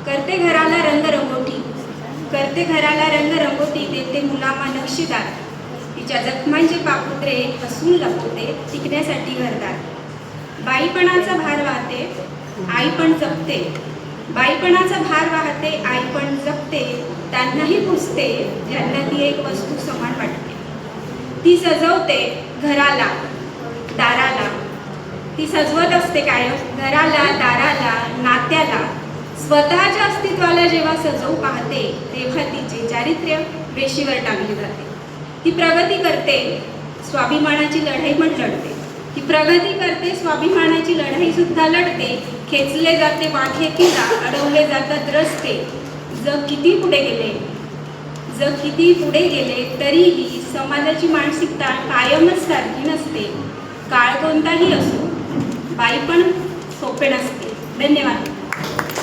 करते घराला रंगरंगोटी, करते घराला रंगरंगोटी, देते मुलामा नक्षीदार, तिच्या जखमांचे पापुत्रे हसून लपवते टिकण्यासाठी घरदार. बाईपणाचा भार वाहते आई पण जपते, बाईपणाचा भार वाहते आई पण जपते, त्यांनाही पुसते ज्यांना ती एक वस्तू समान वाटते. ती सजवते घराला दाराला, ती सजवत असते कायम घराला दाराला नात्याला. स्वतःच्या अस्तित्वाला जेव्हा सजवू पाहते तेव्हा तिचे चारित्र्य वेशीवर टांगले जाते. ती प्रगती करते, स्वाभिमानाची लढाई पण लढते. ती प्रगती करते, स्वाभिमानाची लढाई सुद्धा लढते. खेचले जाते वाखेतीला, अडवले जातात रस्ते. जग किती पुढे गेले, जग किती पुढे गेले तरीही समाजाची मानसिकता कायमच सारखी नसते. काळ कोणताही असो, बाई पण सोपे नसते. धन्यवाद.